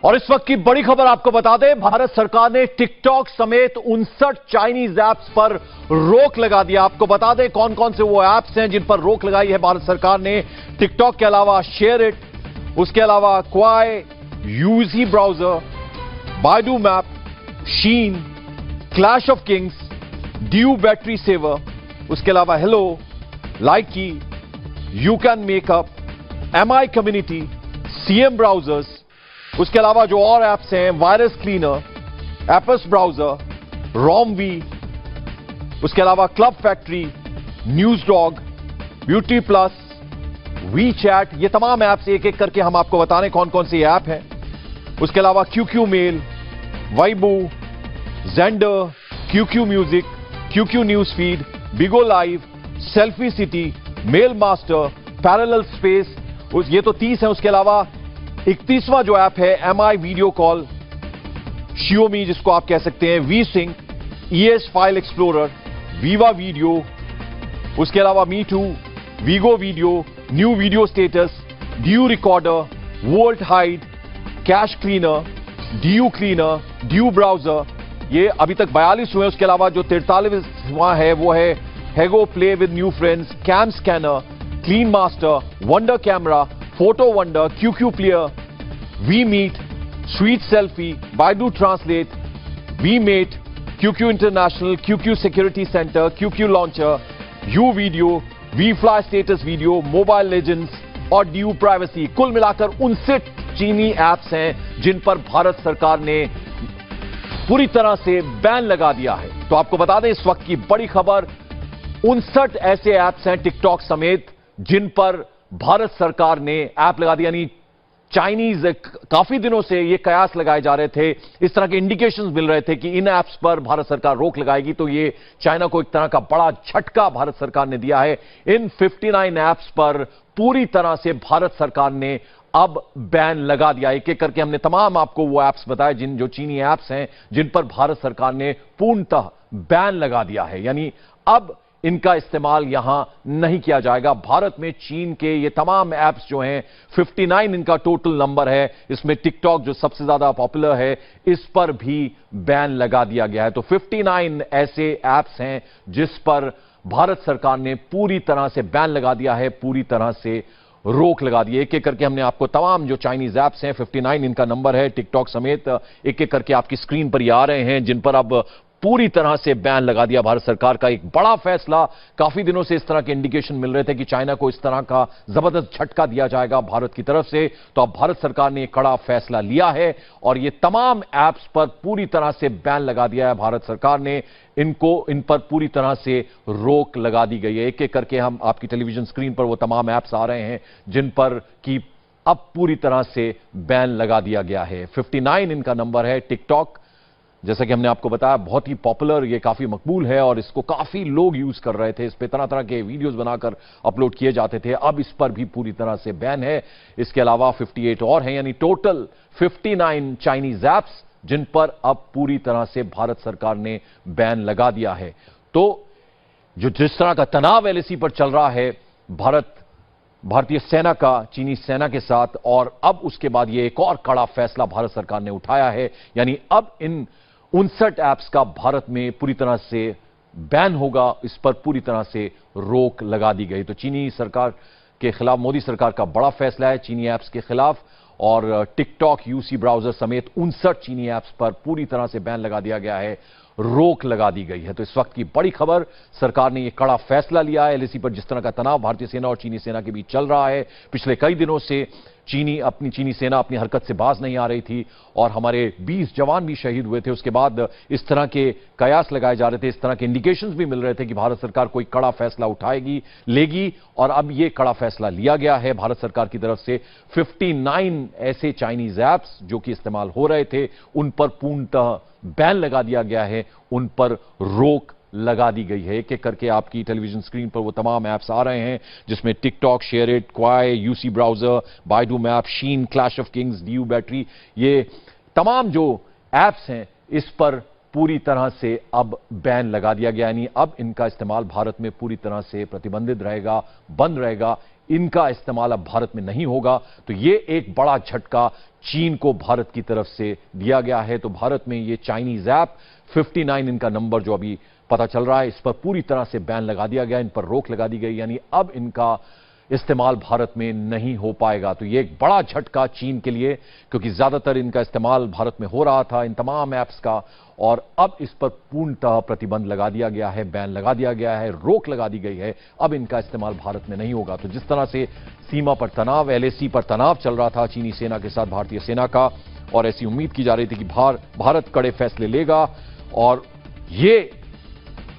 और इस वक्त की बड़ी खबर आपको बता दें, भारत सरकार ने टिकटॉक समेत 59 चाइनीज ऐप्स पर रोक लगा दिया। आपको बता दें कौन कौन से वो ऐप्स हैं जिन पर रोक लगाई है भारत सरकार ने। टिकटॉक के अलावा शेयर इट, उसके अलावा Kwai, UC browser, Baidu map, Shein, clash of Kings, DU battery saver, उसके अलावा Helo, Likee, you can makeup, MI community, CM browsers, उसके अलावा जो और ऐप्स हैं वायरस क्लीनर, एपस ब्राउजर, रोमवी, उसके अलावा club factory, NewsDog, beauty plus, WeChat, ये तमाम ऐप्स एक एक करके हम आपको बता रहे हैं कौन कौन सी ऐप है। उसके अलावा QQ mail, Weibo, Xender, QQ music, QQ news feed, Bigo live, selfie city, mail master, parallel space, ये तो 30 है। उसके अलावा 31वां जो ऐप है एमआई वीडियो कॉल, शियोमी जिसको आप कह सकते हैं, We Sync, ES File explorer, Viva Video, उसके अलावा Meitu, Vigo video, new video Status, DU Recorder, Vault Hide, cash Cleaner, DU Browser, ये अभी तक 42 हुए। उसके अलावा जो 43वां है वो है Hago play with new friends, cam scanner, clean master, wonder camera, photo wonder, QQ player, we meet, sweet selfie, Baidu translate, we mate, QQ international, QQ security center, QQ launcher, U video, we fly status video, mobile legends और DU privacy. कुल मिलाकर 59 चीनी apps हैं जिन पर भारत सरकार ने पूरी तरह से बैन लगा दिया है। तो आपको बता दें इस वक्त की बड़ी खबर, 59 ऐसे ऐप्स हैं टिकटॉक समेत जिन पर भारत सरकार ने ऐप लगा दिया। यानी चाइनीज काफी दिनों से ये कयास लगाए जा रहे थे, इस तरह के इंडिकेशंस मिल रहे थे कि इन ऐप्स पर भारत सरकार रोक लगाएगी, तो ये चाइना को एक तरह का बड़ा झटका भारत सरकार ने दिया है। इन 59 ऐप्स पर पूरी तरह से भारत सरकार ने अब बैन लगा दिया। एक एक करके हमने तमाम आपको वो ऐप्स बताए जो चीनी ऐप्स हैं जिन पर भारत सरकार ने पूर्णतः बैन लगा दिया है। यानी अब इनका इस्तेमाल यहां नहीं किया जाएगा। भारत में चीन के ये तमाम ऐप्स जो हैं, 59 इनका टोटल नंबर है, इसमें टिकटॉक जो सबसे ज्यादा पॉपुलर है इस पर भी बैन लगा दिया गया है। तो 59 ऐसे ऐप्स हैं जिस पर भारत सरकार ने पूरी तरह से बैन लगा दिया है, पूरी तरह से रोक लगा दी। एक एक करके हमने आपको तमाम जो चाइनीज ऐप्स हैं, 59 इनका नंबर है, टिकटॉक समेत एक एक करके आपकी स्क्रीन पर ये आ रहे हैं जिन पर अब पूरी तरह से बैन लगा दिया भारत सरकार का। एक बड़ा फैसला, काफी दिनों से इस तरह के इंडिकेशन मिल रहे थे कि चाइना को इस तरह का जबरदस्त झटका दिया जाएगा भारत की तरफ से, तो अब भारत सरकार ने एक कड़ा फैसला लिया है और ये तमाम ऐप्स पर पूरी तरह से बैन लगा दिया है भारत सरकार ने। इन पर पूरी तरह से रोक लगा दी गई है। एक एक करके हम आपकी टेलीविजन स्क्रीन पर वो तमाम ऐप्स आ रहे हैं जिन पर कि अब पूरी तरह से बैन लगा दिया गया है। 59 इनका नंबर है। टिकटॉक, जैसा कि हमने आपको बताया, बहुत ही पॉपुलर, ये काफी मकबूल है और इसको काफी लोग यूज कर रहे थे। इस पे तरह तरह के वीडियोस बनाकर अपलोड किए जाते थे। अब इस पर भी पूरी तरह से बैन है। इसके अलावा 58 और हैं, यानी टोटल 59 चाइनीज ऐप्स जिन पर अब पूरी तरह से भारत सरकार ने बैन लगा दिया है। तो जिस तरह का तनाव एलएसी पर चल रहा है भारतीय सेना का चीनी सेना के साथ, और अब उसके बाद ये एक और कड़ा फैसला भारत सरकार ने उठाया है। यानी अब इन 59 ऐप्स का भारत में पूरी तरह से बैन होगा, इस पर पूरी तरह से रोक लगा दी गई। तो चीनी सरकार के खिलाफ मोदी सरकार का बड़ा फैसला है चीनी ऐप्स के खिलाफ, और टिकटॉक, यूसी ब्राउजर समेत 59 चीनी ऐप्स पर पूरी तरह से बैन लगा दिया गया है, रोक लगा दी गई है। तो इस वक्त की बड़ी खबर, सरकार ने यह कड़ा फैसला लिया है। एलएसी पर जिस तरह का तनाव भारतीय सेना और चीनी सेना के बीच चल रहा है, पिछले कई दिनों से चीनी सेना अपनी हरकत से बाज नहीं आ रही थी और हमारे 20 जवान भी शहीद हुए थे। उसके बाद इस तरह के कयास लगाए जा रहे थे, इस तरह के इंडिकेशंस भी मिल रहे थे कि भारत सरकार कोई कड़ा फैसला लेगी, और अब यह कड़ा फैसला लिया गया है भारत सरकार की तरफ से। 59 ऐसे चाइनीज ऐप्स जो कि इस्तेमाल हो रहे थे उन पर पूर्णतः बैन लगा दिया गया है, उन पर रोक लगा दी गई है। एक एक करके आपकी टेलीविजन स्क्रीन पर वो तमाम ऐप्स आ रहे हैं जिसमें TikTok, Share It, Kwai, UC Browser, Baidu map, Shein, clash of Kings, DU Battery, ये तमाम जो ऐप्स हैं इस पर पूरी तरह से अब बैन लगा दिया गया। यानी अब इनका इस्तेमाल भारत में पूरी तरह से प्रतिबंधित रहेगा, बंद रहेगा। इनका इस्तेमाल अब भारत में नहीं होगा। तो ये एक बड़ा झटका चीन को भारत की तरफ से दिया गया है। तो भारत में ये चाइनीज ऐप 59 इनका नंबर जो अभी पता चल रहा है, इस पर पूरी तरह से बैन लगा दिया गया, इन पर रोक लगा दी गई, यानी अब इनका इस्तेमाल भारत में नहीं हो पाएगा। तो यह एक बड़ा झटका चीन के लिए, क्योंकि ज्यादातर इनका इस्तेमाल भारत में हो रहा था इन तमाम ऐप्स का, और अब इस पर पूर्णतः प्रतिबंध लगा दिया गया है, बैन लगा दिया गया है, रोक लगा दी गई है। अब इनका इस्तेमाल भारत में नहीं होगा। तो जिस तरह से सीमा पर तनाव, LAC पर तनाव चल रहा था चीनी सेना के साथ भारतीय सेना का, और ऐसी उम्मीद की जा रही थी कि भारत कड़े फैसले लेगा, और ये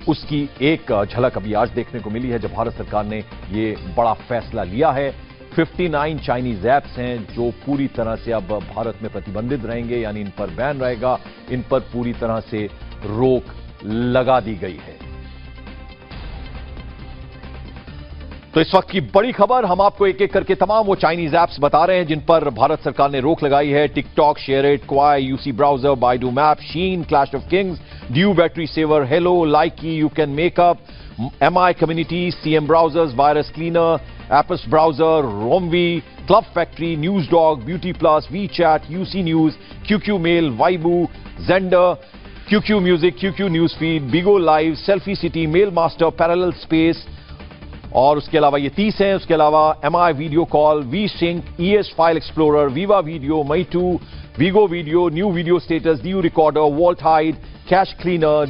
उसकी एक झलक अभी आज देखने को मिली है जब भारत सरकार ने ये बड़ा फैसला लिया है। 59 चाइनीज ऐप्स हैं जो पूरी तरह से अब भारत में प्रतिबंधित रहेंगे, यानी इन पर बैन रहेगा, इन पर पूरी तरह से रोक लगा दी गई है। तो इस वक्त की बड़ी खबर, हम आपको एक एक करके तमाम वो चाइनीज ऐप्स बता रहे हैं जिन पर भारत सरकार ने रोक लगाई है। TikTok, SHAREit, Kwai, UC browser, Baidu map, Shein, clash of Kings, DU battery saver, Helo, Likee, you can makeup, MI community, CM browsers, virus cleaner, APUS browser, रोमवी, club factory, NewsDog, beauty plus, WeChat, UC news, QQ mail, Weibo, Xender, QQ music, QQ news feed, Bigo live, selfie city, mail master, parallel space, और उसके अलावा ये 30 हैं। उसके अलावा MI video call, we sync, ES file explorer, Viva video, Meitu, Vigo video, new video status, DU recorder, vault hide, cash cleaner,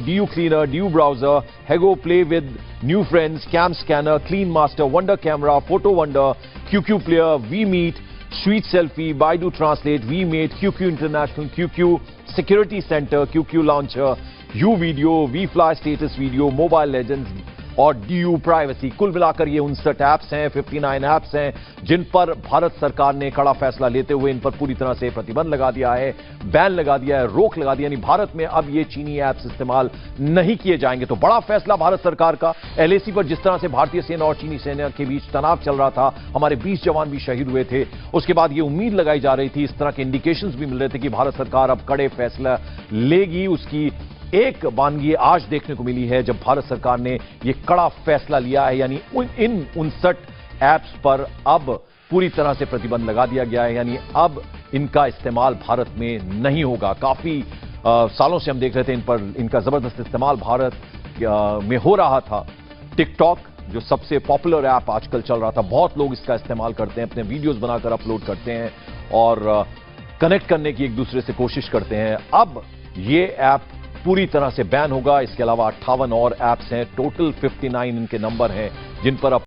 DU browser, Hago play with new friends, cam scanner, clean master, wonder camera, photo wonder, QQ player, we meet, sweet selfie, Baidu translate, we mate, QQ international, QQ security center, QQ launcher, U video, we fly status video, mobile legends और DU privacy. कुल मिलाकर ये 59 apps हैं, 59 apps हैं जिन पर भारत सरकार ने कड़ा फैसला लेते हुए इन पर पूरी तरह से प्रतिबंध लगा दिया है, बैन लगा दिया है, रोक लगा दिया, यानी भारत में अब ये चीनी ऐप्स इस्तेमाल नहीं किए जाएंगे। तो बड़ा फैसला भारत सरकार का। LAC पर जिस तरह से भारतीय सेना और चीनी सेना के बीच तनाव चल रहा था, हमारे 20 जवान भी शहीद हुए थे, उसके बाद ये उम्मीद लगाई जा रही थी, इस तरह के इंडिकेशंस भी मिल रहे थे कि भारत सरकार अब कड़े फैसला लेगी। उसकी एक वानगी आज देखने को मिली है जब भारत सरकार ने यह कड़ा फैसला लिया है, यानी इन 59 ऐप्स पर अब पूरी तरह से प्रतिबंध लगा दिया गया है, यानी अब इनका इस्तेमाल भारत में नहीं होगा। काफी सालों से हम देख रहे थे इन पर इनका जबरदस्त इस्तेमाल भारत में हो रहा था। टिकटॉक जो सबसे पॉपुलर ऐप आजकल चल रहा था, बहुत लोग इसका इस्तेमाल करते हैं, अपने वीडियोस बनाकर अपलोड करते हैं और कनेक्ट करने की एक दूसरे से कोशिश करते हैं। अब ये ऐप पूरी तरह से बैन होगा। इसके अलावा 58 और ऐप्स हैं, टोटल 59 इनके नंबर हैं जिन पर अब